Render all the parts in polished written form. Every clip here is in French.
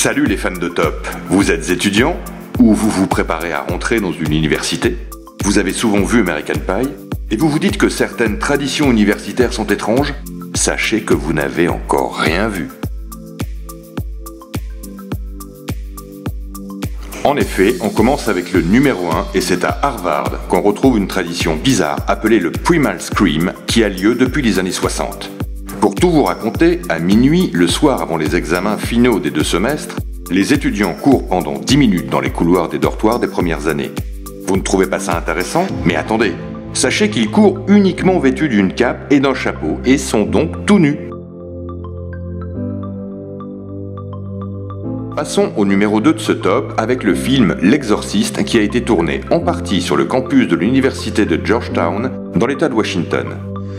Salut les fans de top, vous êtes étudiant ou vous vous préparez à rentrer dans une université? Vous avez souvent vu American Pie et vous vous dites que certaines traditions universitaires sont étranges? Sachez que vous n'avez encore rien vu. En effet, on commence avec le numéro 1 et c'est à Harvard qu'on retrouve une tradition bizarre appelée le Primal Scream qui a lieu depuis les années 60. Pour tout vous raconter, à minuit, le soir avant les examens finaux des 2 semestres, les étudiants courent pendant 10 minutes dans les couloirs des dortoirs des premières années. Vous ne trouvez pas ça intéressant? Mais attendez, sachez qu'ils courent uniquement vêtus d'une cape et d'un chapeau et sont donc tout nus. Passons au numéro 2 de ce top avec le film L'Exorciste qui a été tourné en partie sur le campus de l'université de Georgetown dans l'État de Washington.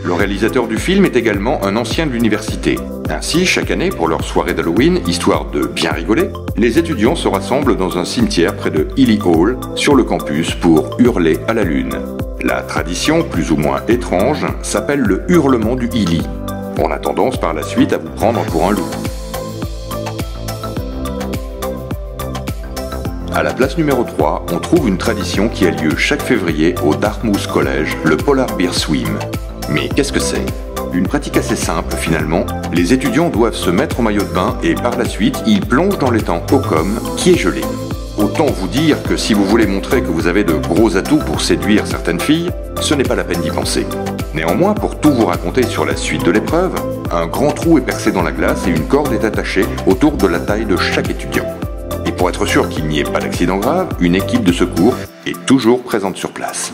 Le réalisateur du film est également un ancien de l'université. Ainsi, chaque année, pour leur soirée d'Halloween, histoire de bien rigoler, les étudiants se rassemblent dans un cimetière près de Healy Hall, sur le campus, pour hurler à la lune. La tradition, plus ou moins étrange, s'appelle le hurlement du Healy. On a tendance par la suite à vous prendre pour un loup. À la place numéro 3, on trouve une tradition qui a lieu chaque février au Dartmouth College, le Polar Bear Swim. Mais qu'est-ce que c'est? Une pratique assez simple finalement. Les étudiants doivent se mettre en maillot de bain et par la suite, ils plongent dans l'étang Ocom qui est gelé. Autant vous dire que si vous voulez montrer que vous avez de gros atouts pour séduire certaines filles, ce n'est pas la peine d'y penser. Néanmoins, pour tout vous raconter sur la suite de l'épreuve, un grand trou est percé dans la glace et une corde est attachée autour de la taille de chaque étudiant. Et pour être sûr qu'il n'y ait pas d'accident grave, une équipe de secours est toujours présente sur place.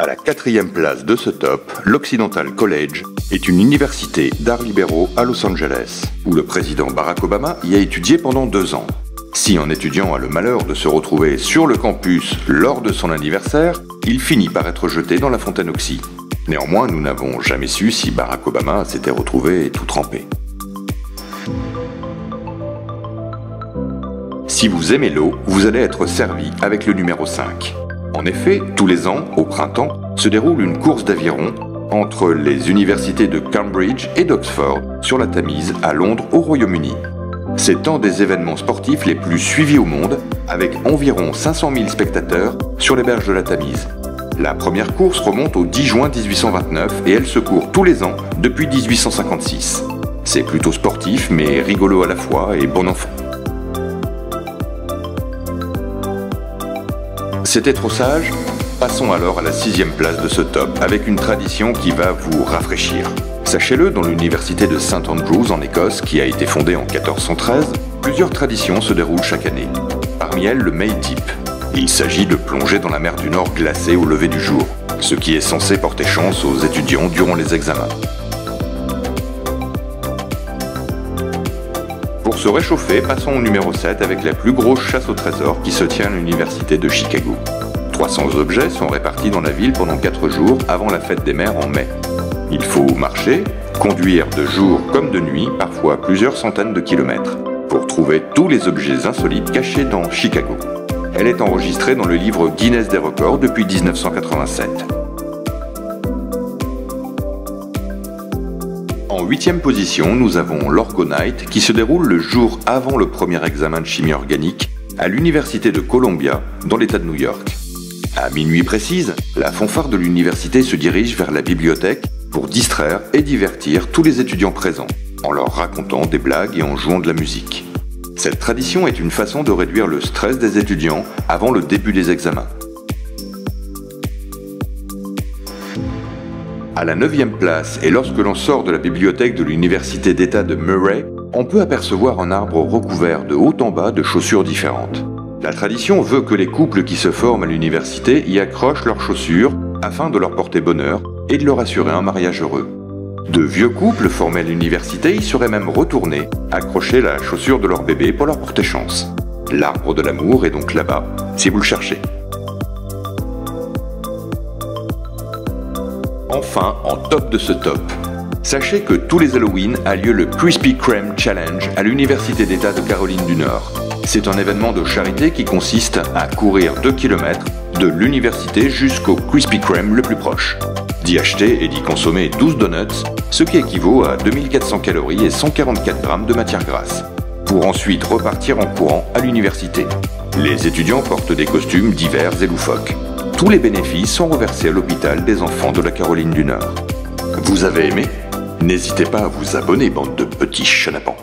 À la 4e place de ce top, l'Occidental College est une université d'arts libéraux à Los Angeles, où le président Barack Obama y a étudié pendant 2 ans. Si un étudiant a le malheur de se retrouver sur le campus lors de son anniversaire, il finit par être jeté dans la fontaine Oxy. Néanmoins, nous n'avons jamais su si Barack Obama s'était retrouvé tout trempé. Si vous aimez l'eau, vous allez être servi avec le numéro 5. En effet, tous les ans, au printemps, se déroule une course d'aviron entre les universités de Cambridge et d'Oxford sur la Tamise à Londres au Royaume-Uni. C'est un des événements sportifs les plus suivis au monde, avec environ 500 000 spectateurs sur les berges de la Tamise. La première course remonte au 10 juin 1829 et elle se court tous les ans depuis 1856. C'est plutôt sportif mais rigolo à la fois et bon enfant. C'était trop sage? Passons alors à la 6e place de ce top, avec une tradition qui va vous rafraîchir. Sachez-le, dans l'université de St Andrews en Écosse, qui a été fondée en 1413, plusieurs traditions se déroulent chaque année. Parmi elles, le May Dip. Il s'agit de plonger dans la mer du Nord glacée au lever du jour, ce qui est censé porter chance aux étudiants durant les examens. Pour se réchauffer, passons au numéro 7 avec la plus grosse chasse au trésor qui se tient à l'université de Chicago. 300 objets sont répartis dans la ville pendant 4 jours avant la fête des mères en mai. Il faut marcher, conduire de jour comme de nuit, parfois plusieurs centaines de kilomètres, pour trouver tous les objets insolites cachés dans Chicago. Elle est enregistrée dans le livre Guinness des records depuis 1987. En 8e position, nous avons l'Orgonite qui se déroule le jour avant le premier examen de chimie organique à l'université de Columbia dans l'État de New York. À minuit précise, la fanfare de l'université se dirige vers la bibliothèque pour distraire et divertir tous les étudiants présents, en leur racontant des blagues et en jouant de la musique. Cette tradition est une façon de réduire le stress des étudiants avant le début des examens. À la 9e place, et lorsque l'on sort de la bibliothèque de l'université d'État de Murray, on peut apercevoir un arbre recouvert de haut en bas de chaussures différentes. La tradition veut que les couples qui se forment à l'université y accrochent leurs chaussures afin de leur porter bonheur et de leur assurer un mariage heureux. De vieux couples formés à l'université y seraient même retournés accrocher la chaussure de leur bébé pour leur porter chance. L'arbre de l'amour est donc là-bas, si vous le cherchez. Enfin, en top de ce top, sachez que tous les Halloween a lieu le Krispy Kreme Challenge à l'Université d'État de Caroline du Nord. C'est un événement de charité qui consiste à courir 2 km de l'université jusqu'au Krispy Kreme le plus proche. d'y acheter et d'y consommer 12 donuts, ce qui équivaut à 2400 calories et 144 grammes de matière grasse, pour ensuite repartir en courant à l'université. Les étudiants portent des costumes divers et loufoques. Tous les bénéfices sont reversés à l'hôpital des enfants de la Caroline du Nord. Vous avez aimé ? N'hésitez pas à vous abonner, bande de petits chenapans.